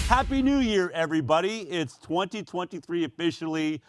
Happy New Year, everybody. It's 2023 officially,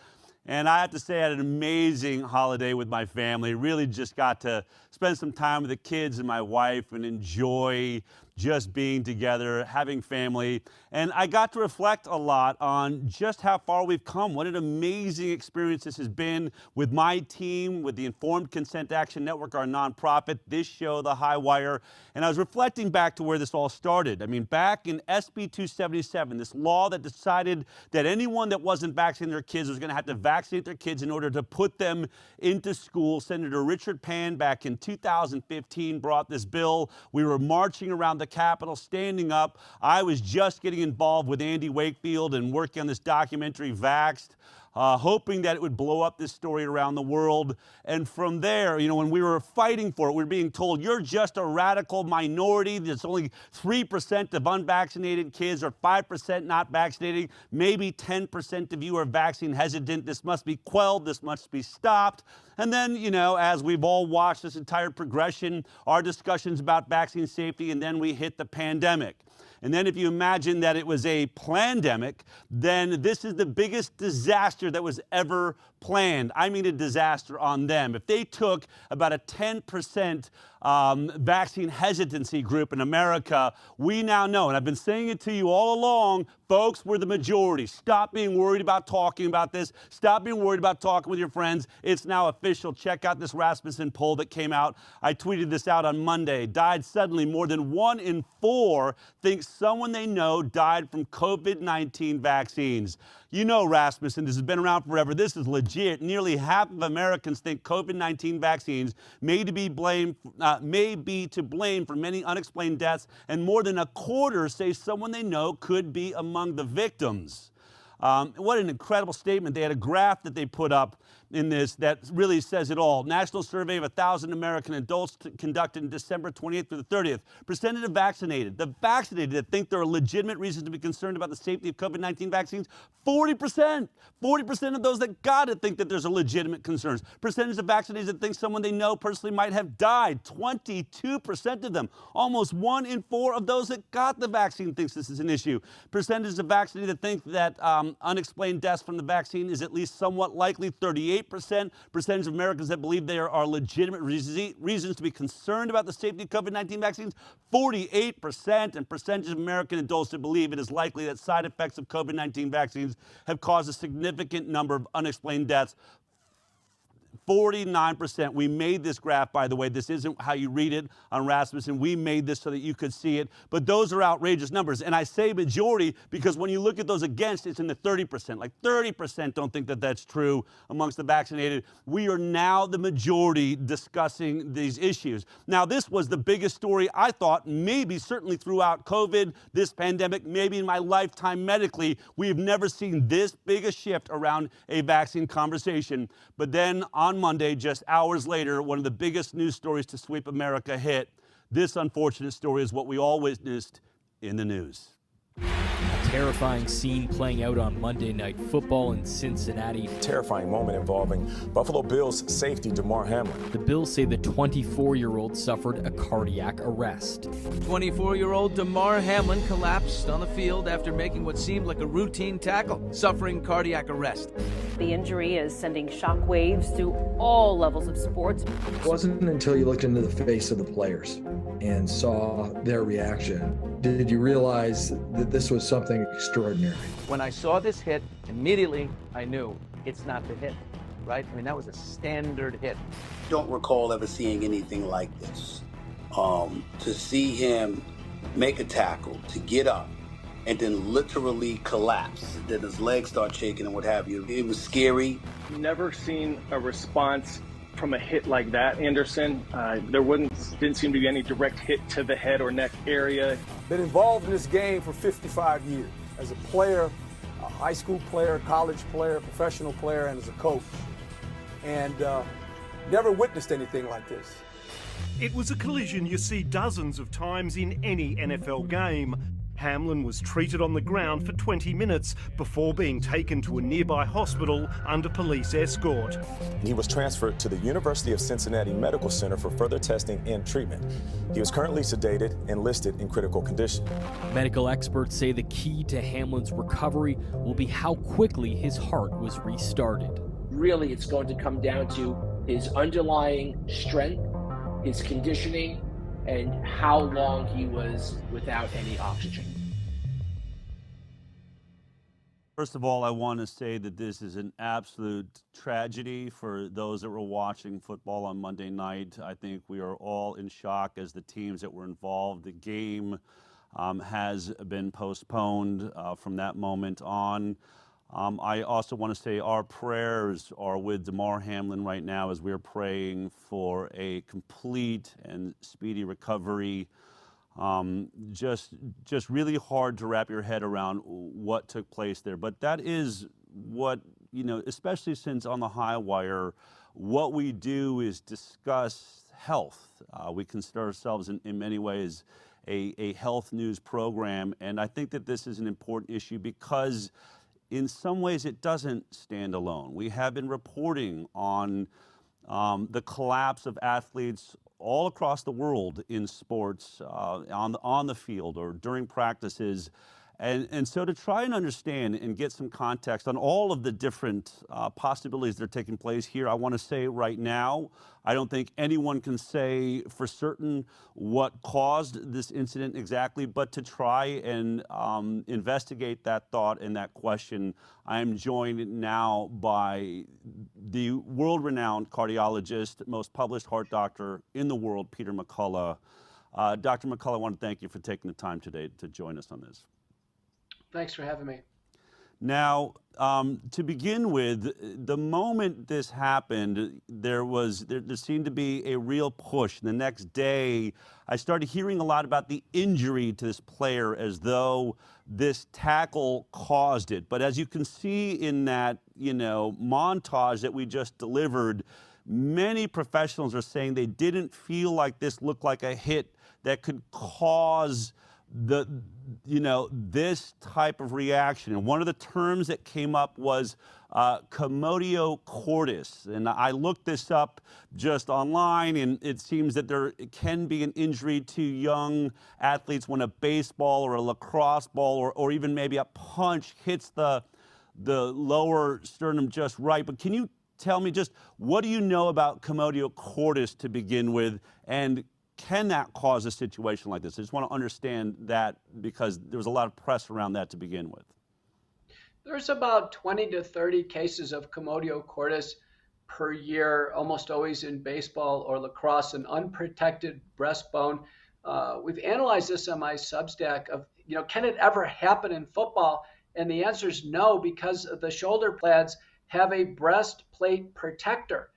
and I have to say I had an amazing holiday with my family. Really just got to spend some time with the kids and my wife and enjoy just being together, having family. And I got to reflect a lot on just how far we've come. What an amazing experience this has been with my team, with the Informed Consent Action Network, our nonprofit, this show, The High Wire. And I was reflecting back to where this all started. I mean, back in SB 277, this law that decided that anyone that wasn't vaccinating their kids was going to have to vaccinate their kids in order to put them into school. Senator Richard Pan back in 2015 brought this bill. We were marching around the Capitol, standing up. I was just getting involved with Andy Wakefield and working on this documentary, Vaxxed, hoping that it would blow up this story around the world. And from there, you know, when we were fighting for it, we were being told, you're just a radical minority. There's only 3% of unvaccinated kids or 5% not vaccinated. Maybe 10% of you are vaccine hesitant. This must be quelled. This must be stopped. And then, you know, as we've all watched this entire progression, our discussions about vaccine safety, and then we hit the pandemic. And then if you imagine that it was a plandemic, then this is the biggest disaster that was ever planned. I mean a disaster on them. If they took about a 10% vaccine hesitancy group in America, we now know, and I've been saying it to you all along, folks, we're the majority. Stop being worried about talking about this. Stop being worried about talking with your friends. It's now official. Check out this Rasmussen poll that came out. I tweeted this out on Monday. Died suddenly. More than 1 in 4 thinks someone they know died from COVID-19 vaccines. You know, Rasmussen, this has been around forever. This is legit. Nearly half of Americans think COVID-19 vaccines may be to blame for many unexplained deaths, and more than a quarter say someone they know could be among the victims. What an incredible statement. They had a graph that they put up in this that really says it all. National survey of 1,000 American adults conducted in December 28th through the 30th. Percentage of vaccinated. The vaccinated that think there are legitimate reasons to be concerned about the safety of COVID-19 vaccines, 40%. 40% of those that got it think that there's a legitimate concerns. Percentage of vaccinated that think someone they know personally might have died, 22% of them. Almost 1 in 4 of those that got the vaccine thinks this is an issue. Percentage of vaccinated that think that unexplained deaths from the vaccine is at least somewhat likely, 38%. Percentage of Americans that believe there are legitimate reasons to be concerned about the safety of COVID-19 vaccines, 48%. And percentage of American adults that believe it is likely that side effects of COVID-19 vaccines have caused a significant number of unexplained deaths, 49%. We made this graph, by the way. This isn't how you read it on Rasmussen. We made this so that you could see it. But those are outrageous numbers. And I say majority because when you look at those against, it's in the 30%. Like 30% don't think that that's true amongst the vaccinated. We are now the majority discussing these issues. Now, this was the biggest story I thought, maybe certainly throughout COVID, this pandemic, maybe in my lifetime medically. We have never seen this big a shift around a vaccine conversation. But then on Monday, just hours later, one of the biggest news stories to sweep America hit. This unfortunate story is what we all witnessed in the news. A terrifying scene playing out on Monday Night Football in Cincinnati. Terrifying moment involving Buffalo Bills safety Damar Hamlin. The Bills say the 24-year-old suffered a cardiac arrest. 24-year-old Damar Hamlin collapsed on the field after making what seemed like a routine tackle, suffering cardiac arrest. The injury is sending shockwaves through all levels of sports. It wasn't until you looked into the face of the players and saw their reaction did you realize that this was something extraordinary. When I saw this hit, immediately I knew it's not the hit, right? I mean, that was a standard hit. Don't recall ever seeing anything like this. To see him make a tackle, to get up, and then literally collapse, then his legs start shaking and what have you. It was scary. Never seen a response from a hit like that, Anderson. There didn't seem to be any direct hit to the head or neck area. Been involved in this game for 55 years as a player, a high school player, college player, professional player, and as a coach. And never witnessed anything like this. It was a collision you see dozens of times in any NFL game. Hamlin was treated on the ground for 20 minutes before being taken to a nearby hospital under police escort. He was transferred to the University of Cincinnati Medical Center for further testing and treatment. He was currently sedated and listed in critical condition. Medical experts say the key to Hamlin's recovery will be how quickly his heart was restarted. Really, it's going to come down to his underlying strength, his conditioning, and how long he was without any oxygen. First of all, I want to say that this is an absolute tragedy for those that were watching football on Monday night. I think we are all in shock as the teams that were involved. The game has been postponed from that moment on. I also want to say our prayers are with Damar Hamlin right now as we're praying for a complete and speedy recovery. Just really hard to wrap your head around what took place there. But that is what, especially since on the High Wire, what we do is discuss health. We consider ourselves in many ways a health news program. And I think that this is an important issue because in some ways, it doesn't stand alone. We have been reporting on the collapse of athletes all across the world in sports, on the field or during practices. And so to try and understand and get some context on all of the different possibilities that are taking place here, I want to say right now, I don't think anyone can say for certain what caused this incident exactly, but to try and investigate that thought and that question, I am joined now by the world-renowned cardiologist, most published heart doctor in the world, Peter McCullough. Dr. McCullough, I want to thank you for taking the time today to join us on this. Thanks for having me. Now, to begin with, the moment this happened, there seemed to be a real push. The next day, I started hearing a lot about the injury to this player as though this tackle caused it. But as you can see in that, montage that we just delivered, many professionals are saying they didn't feel like this looked like a hit that could cause this type of reaction. And one of the terms that came up was commotio cordis. And I looked this up just online, and it seems that there can be an injury to young athletes when a baseball or a lacrosse ball or even maybe a punch hits the lower sternum just right. But can you tell me just what do you know about commotio cordis to begin with, and can that cause a situation like this? I just want to understand that because there was a lot of press around that to begin with. There's about 20 to 30 cases of commotio cordis per year, almost always in baseball or lacrosse, an unprotected breastbone. We've analyzed this on my Substack of, can it ever happen in football? And the answer is no, because the shoulder pads have a breastplate protector.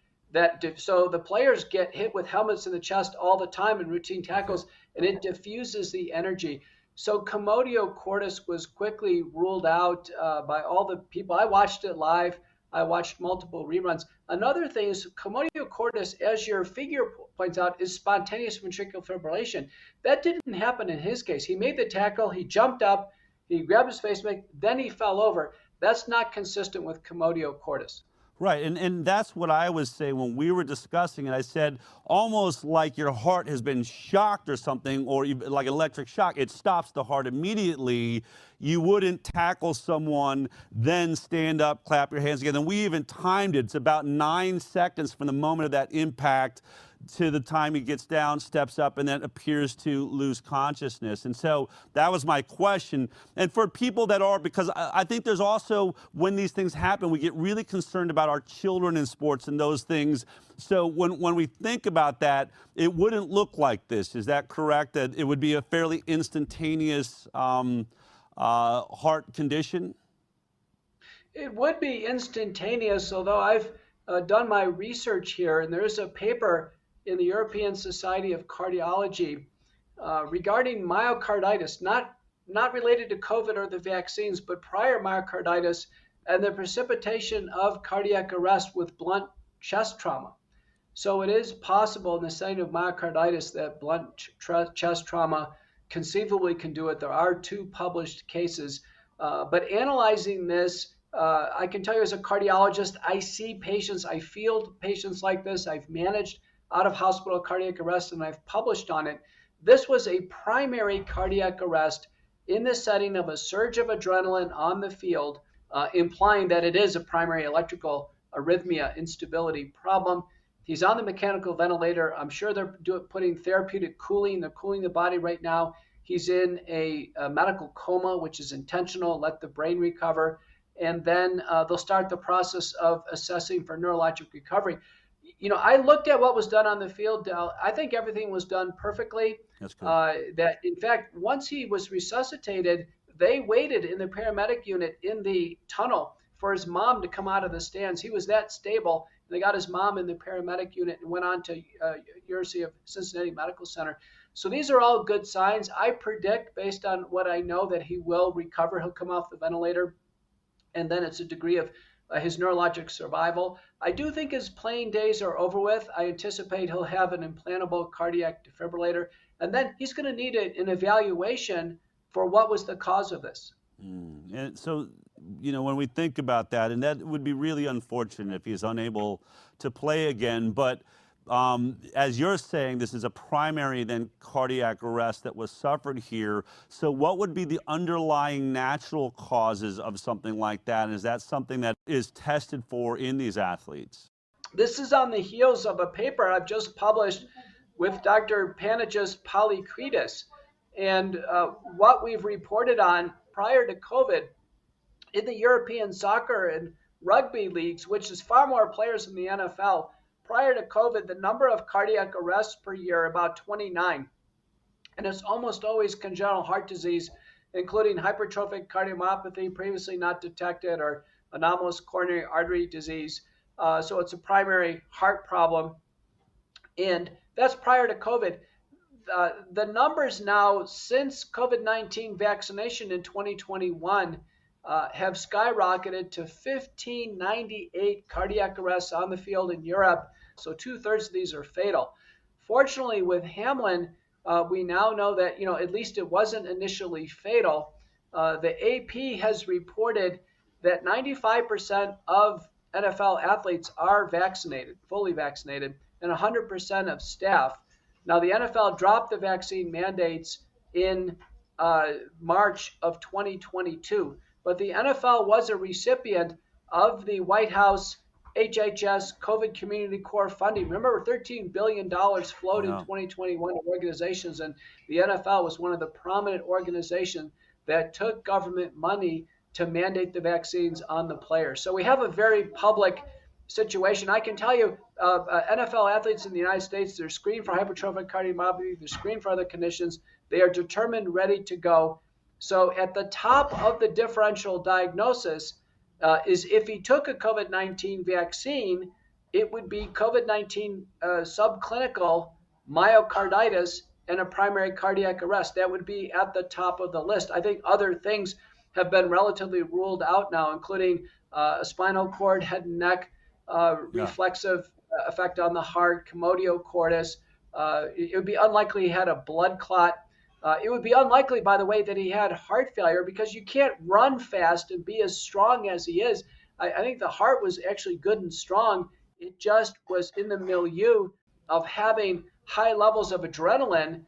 So the players get hit with helmets in the chest all the time in routine tackles, and it diffuses the energy. So commotio cordis was quickly ruled out by all the people. I watched it live. I watched multiple reruns. Another thing is commotio cordis, as your figure points out, is spontaneous ventricular fibrillation. That didn't happen in his case. He made the tackle, he jumped up, he grabbed his face mask, then he fell over. That's not consistent with commotio cordis. Right, and that's what I was saying when we were discussing it. I said almost like your heart has been shocked or something, or like electric shock. It stops the heart immediately. You wouldn't tackle someone, then stand up, clap your hands together. And we even timed it. It's about 9 seconds from the moment of that impact to the time he gets down, steps up, and then appears to lose consciousness. And so that was my question. And for people that are, because I think there's also, when these things happen, we get really concerned about our children in sports and those things. So when we think about that, it wouldn't look like this. Is that correct? That it would be a fairly instantaneous heart condition? It would be instantaneous, although I've done my research here, and there is a paper in the European Society of Cardiology regarding myocarditis, not related to COVID or the vaccines, but prior myocarditis and the precipitation of cardiac arrest with blunt chest trauma. So it is possible in the setting of myocarditis that blunt chest trauma conceivably can do it. There are 2 published cases. But analyzing this, I can tell you as a cardiologist, I see patients, I field patients like this. I've managed out-of-hospital cardiac arrest, and I've published on it. This was a primary cardiac arrest in the setting of a surge of adrenaline on the field, implying that it is a primary electrical arrhythmia instability problem. He's on the mechanical ventilator. I'm sure they're putting therapeutic cooling. They're cooling the body right now. He's in a medical coma, which is intentional, let the brain recover. And then they'll start the process of assessing for neurologic recovery. You know, I looked at what was done on the field, Del. I think everything was done perfectly. That's good. That, in fact, once he was resuscitated, they waited in the paramedic unit in the tunnel for his mom to come out of the stands. He was that stable. They got his mom in the paramedic unit and went on to University of Cincinnati Medical Center. So these are all good signs. I predict, based on what I know, that he will recover. He'll come off the ventilator, and then it's a degree of his neurologic survival. I do think his playing days are over with. I anticipate he'll have an implantable cardiac defibrillator, and then he's going to need an evaluation for what was the cause of this. And so, you know, when we think about that, and that would be really unfortunate if he's unable to play again, but as you're saying, this is a primary then cardiac arrest that was suffered here. So what would be the underlying natural causes of something like that? And is that something that is tested for in these athletes? This is on the heels of a paper I've just published with Dr. Panagis Polycridis. And what we've reported on prior to COVID in the European soccer and rugby leagues, which is far more players than the NFL, prior to COVID, the number of cardiac arrests per year, about 29. And it's almost always congenital heart disease, including hypertrophic cardiomyopathy, previously not detected, or anomalous coronary artery disease. So it's a primary heart problem. And that's prior to COVID. The numbers now, since COVID-19 vaccination in 2021, have skyrocketed to 1,598 cardiac arrests on the field in Europe. So 2/3 of these are fatal. Fortunately, with Hamlin, we now know that, you know, at least it wasn't initially fatal. The AP has reported that 95% of NFL athletes are vaccinated, fully vaccinated, and 100% of staff. Now, the NFL dropped the vaccine mandates in March of 2022, but the NFL was a recipient of the White House HHS COVID Community Corps funding. Remember, $13 billion flowed in 2021 to organizations, and the NFL was one of the prominent organizations that took government money to mandate the vaccines on the players. So we have a very public situation. I can tell you, NFL athletes in the United States, they're screened for hypertrophic cardiomyopathy, they're screened for other conditions, they are determined, ready to go. So at the top of the differential diagnosis is if he took a COVID-19 vaccine, it would be COVID-19 subclinical myocarditis and a primary cardiac arrest. That would be at the top of the list. I think other things have been relatively ruled out now, including a spinal cord, head and neck, reflexive effect on the heart, commotio cordis. It would be unlikely he had a blood clot. It would be unlikely, by the way, that he had heart failure, because you can't run fast and be as strong as he is. I think the heart was actually good and strong. It just was in the milieu of having high levels of adrenaline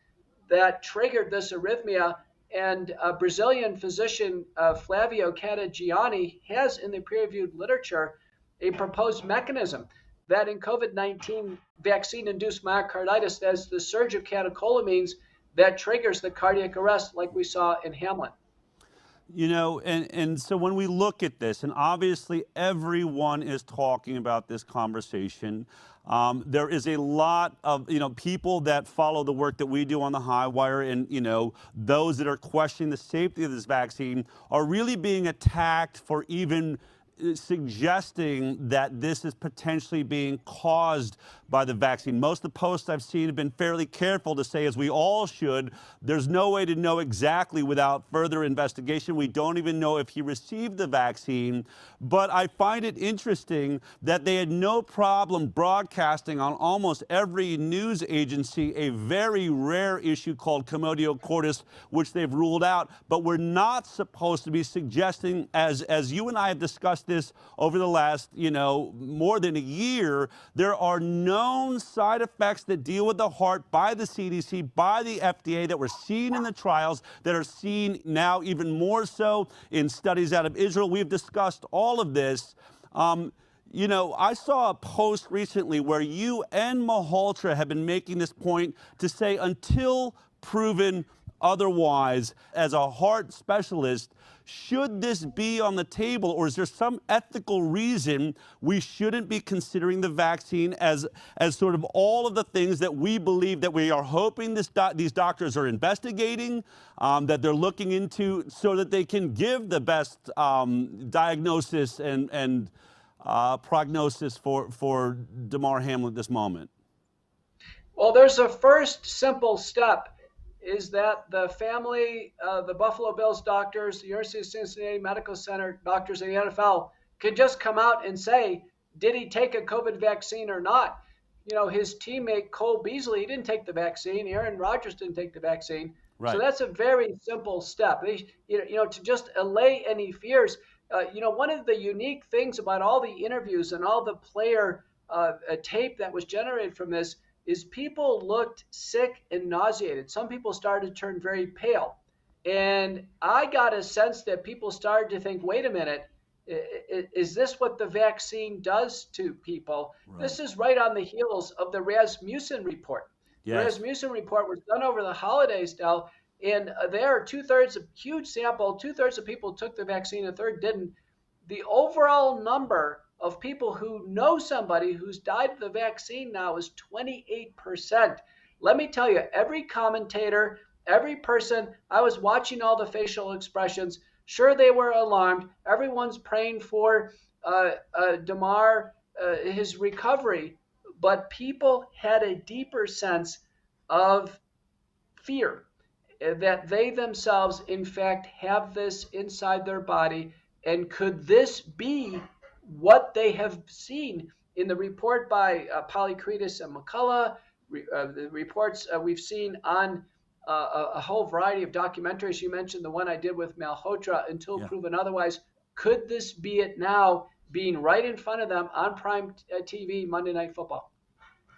that triggered this arrhythmia. And Brazilian physician Flavio Catagiani has in the peer-reviewed literature a proposed mechanism that in COVID-19 vaccine-induced myocarditis, there's the surge of catecholamines that triggers the cardiac arrest like we saw in Hamlin. You know, and so when we look at this, and obviously everyone is talking about this conversation, there is a lot of, you know, people that follow the work that we do on the High Wire, and, you know, those that are questioning the safety of this vaccine are really being attacked for even suggesting that this is potentially being caused by the vaccine. Most of the posts I've seen have been fairly careful to say, as we all should, there's no way to know exactly without further investigation. We don't even know if he received the vaccine. But I find it interesting that they had no problem broadcasting on almost every news agency a very rare issue called commotio cordis, which they've ruled out. But we're not supposed to be suggesting, as you and I have discussed this over the last, more than a year, there are known side effects that deal with the heart by the CDC, by the FDA, that were seen in the trials, that are seen now even more so in studies out of Israel. We've discussed all of this. I saw a post recently where you and Malhotra have been making this point to say, until proven otherwise, as a heart specialist, should this be on the table, or is there some ethical reason we shouldn't be considering the vaccine as sort of all of the things that we believe, that we are hoping these doctors are investigating, that they're looking into, so that they can give the best diagnosis and prognosis for Damar Hamlin at this moment? Well, there's a first simple step, is that the family, the Buffalo Bills doctors, the University of Cincinnati Medical Center doctors, and the NFL could just come out and say, did he take a COVID vaccine or not? His teammate Cole Beasley, he didn't take the vaccine. Aaron Rodgers didn't take the vaccine. Right. So that's a very simple step. To just allay any fears. One of the unique things about all the interviews and all the player tape that was generated from this is people looked sick and nauseated. Some people started to turn very pale. And I got a sense that people started to think, wait a minute, is this what the vaccine does to people? Right. This is right on the heels of the Rasmussen report. Yes. The Rasmussen report was done over the holidays, Del, and there, huge sample, 2/3 of people took the vaccine, a third didn't. The overall number of people who know somebody who's died of the vaccine now is 28%. Let me tell you, every commentator, every person, I was watching all the facial expressions. Sure, they were alarmed. Everyone's praying for Damar, his recovery, but people had a deeper sense of fear that they themselves, in fact, have this inside their body. And could this be what they have seen in the report by Polycretis and McCullough, the reports we've seen on a whole variety of documentaries? You mentioned the one I did with Malhotra, Until Proven Otherwise. Could this be it now, being right in front of them on prime TV, Monday Night Football?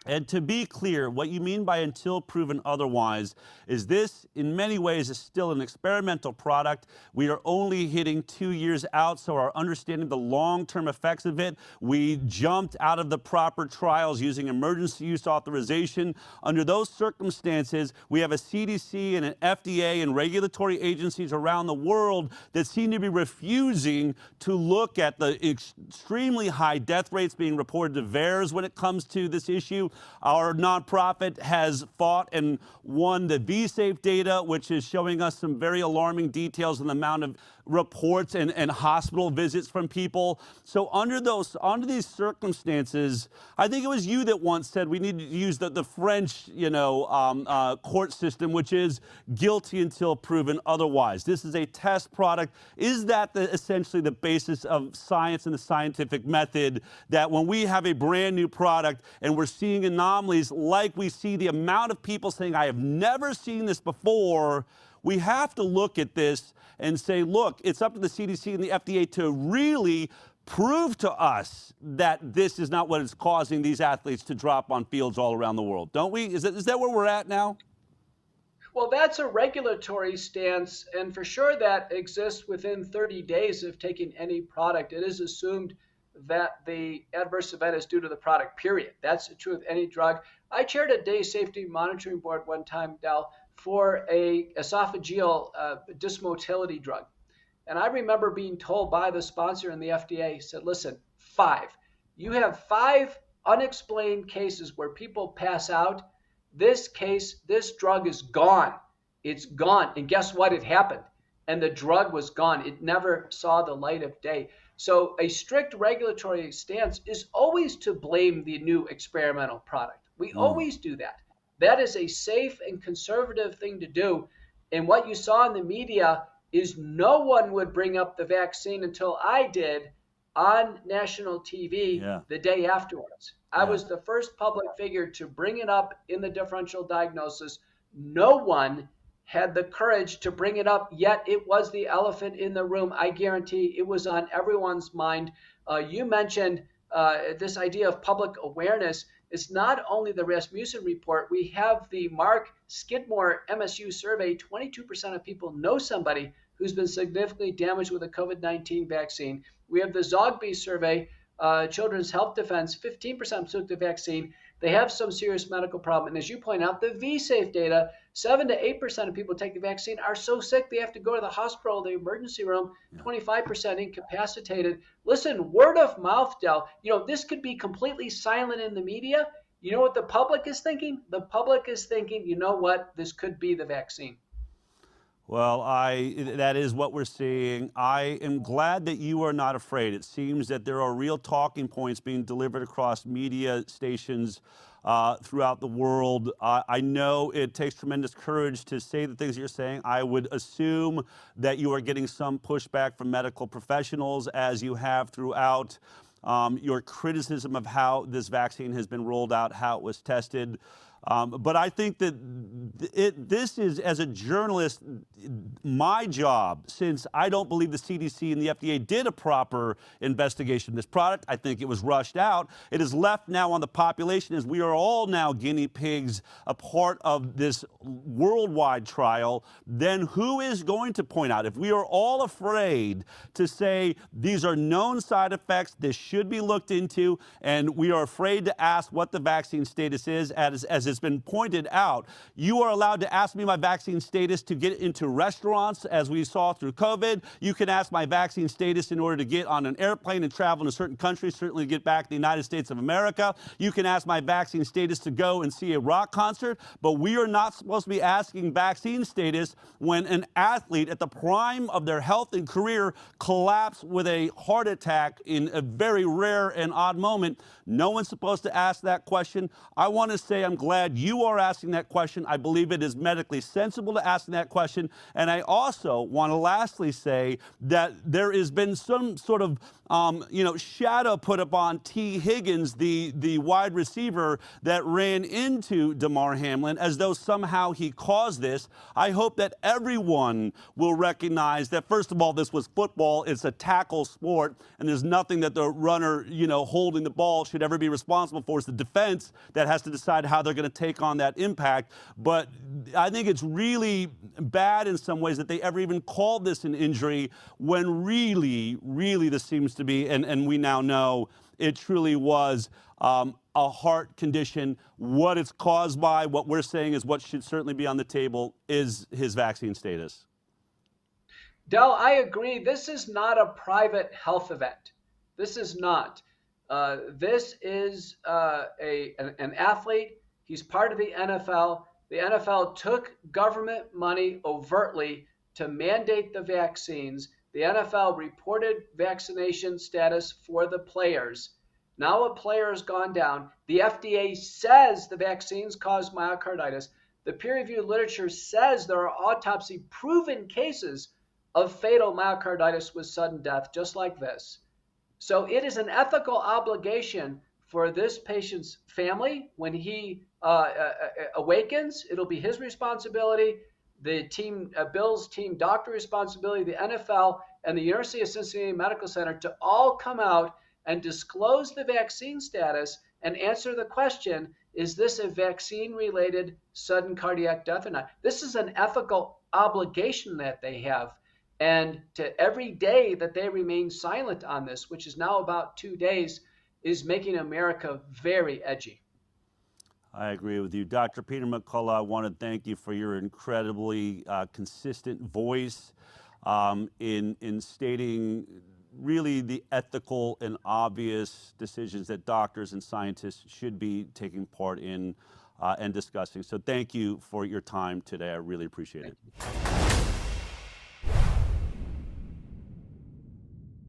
And to be clear, what you mean by until proven otherwise is this, in many ways, is still an experimental product. We are only hitting 2 years out, so our understanding of the long-term effects of it, we jumped out of the proper trials using emergency use authorization. Under those circumstances, we have a CDC and an FDA and regulatory agencies around the world that seem to be refusing to look at the extremely high death rates being reported to VAERS when it comes to this issue. Our nonprofit has fought and won the V-Safe data, which is showing us some very alarming details on the amount of reports and hospital visits from people. So under these circumstances, I think it was you that once said we need to use the French, court system, which is guilty until proven otherwise. This is a test product. Is that essentially the basis of science and the scientific method, that when we have a brand new product and we're seeing anomalies like we see the amount of people saying, I have never seen this before, we have to look at this and say, look, it's up to the CDC and the FDA to really prove to us that this is not what is causing these athletes to drop on fields all around the world. Don't we? Is that where we're at now? Well, that's a regulatory stance, and for sure that exists within 30 days of taking any product. It is assumed that the adverse event is due to the product, period. That's true of any drug. I chaired a day safety monitoring board one time, Del, for a esophageal dysmotility drug. And I remember being told by the sponsor and the FDA, said, listen, 5. You have 5 unexplained cases where people pass out. This drug is gone. It's gone. And guess what? It happened. and the drug was gone. It never saw the light of day. So a strict regulatory stance is always to blame the new experimental product. We always do that. That is a safe and conservative thing to do. And what you saw in the media is no one would bring up the vaccine until I did on national TV the day afterwards. I was the first public figure to bring it up in the differential diagnosis. No one had the courage to bring it up, yet it was the elephant in the room. I guarantee it was on everyone's mind. You mentioned this idea of public awareness. It's not only the Rasmussen report. We have the Mark Skidmore MSU survey. 22% of people know somebody who's been significantly damaged with a COVID-19 vaccine. We have the Zogby survey, Children's Health Defense, 15% took the vaccine. They have some serious medical problem. And as you point out, the VSafe data, 7 to 8% of people take the vaccine are so sick they have to go to the hospital, the emergency room, 25% incapacitated. Listen, word of mouth, Del, this could be completely silent in the media. You know what the public is thinking? The public is thinking, you know what, this could be the vaccine. Well, that is what we're seeing. I am glad that you are not afraid. It seems that there are real talking points being delivered across media stations throughout the world. I know it takes tremendous courage to say the things you're saying. I would assume that you are getting some pushback from medical professionals, as you have throughout your criticism of how this vaccine has been rolled out, how it was tested. But I think that this is, as a journalist, my job, since I don't believe the CDC and the FDA did a proper investigation of this product. I think it was rushed out. It is left now on the population, as we are all now guinea pigs, a part of this worldwide trial. Then who is going to point out? If we are all afraid to say these are known side effects, this should be looked into, and we are afraid to ask what the vaccine status is, as it's been pointed out, you are allowed to ask me my vaccine status to get into restaurants, as we saw through COVID. You can ask my vaccine status in order to get on an airplane and travel in a certain country, certainly get back to the United States of America. You can ask my vaccine status to go and see a rock concert, but we are not supposed to be asking vaccine status when an athlete at the prime of their health and career collapsed with a heart attack in a very rare and odd moment. No one's supposed to ask that question. I want to say I'm glad you are asking that question. I believe it is medically sensible to ask that question. And I also want to lastly say that there has been some sort of shadow put upon T. Higgins, the wide receiver that ran into Damar Hamlin, as though somehow he caused this. I hope that everyone will recognize that, first of all, this was football. It's a tackle sport, and there's nothing that the runner, holding the ball should ever be responsible for. It's the defense that has to decide how they're going to take on that impact. But I think it's really bad in some ways that they ever even called this an injury, when really, really this seems to be, and we now know it truly was a heart condition. What it's caused by, what we're saying is what should certainly be on the table is his vaccine status. Del, I agree. This is not a private health event. This is not. This is an athlete. He's part of the NFL. The NFL took government money overtly to mandate the vaccines. The NFL reported vaccination status for the players. Now a player has gone down. The FDA says the vaccines cause myocarditis. The peer-reviewed literature says there are autopsy-proven cases of fatal myocarditis with sudden death, just like this. So it is an ethical obligation for this patient's family. When he awakens, it'll be his responsibility, the team, Bill's team doctor responsibility, the NFL, and the University of Cincinnati Medical Center to all come out and disclose the vaccine status and answer the question, is this a vaccine-related sudden cardiac death or not? This is an ethical obligation that they have. And to every day that they remain silent on this, which is now about 2 days, is making America very edgy. I agree with you. Dr. Peter McCullough, I want to thank you for your incredibly consistent voice in stating really the ethical and obvious decisions that doctors and scientists should be taking part in and discussing. So thank you for your time today. I really appreciate it.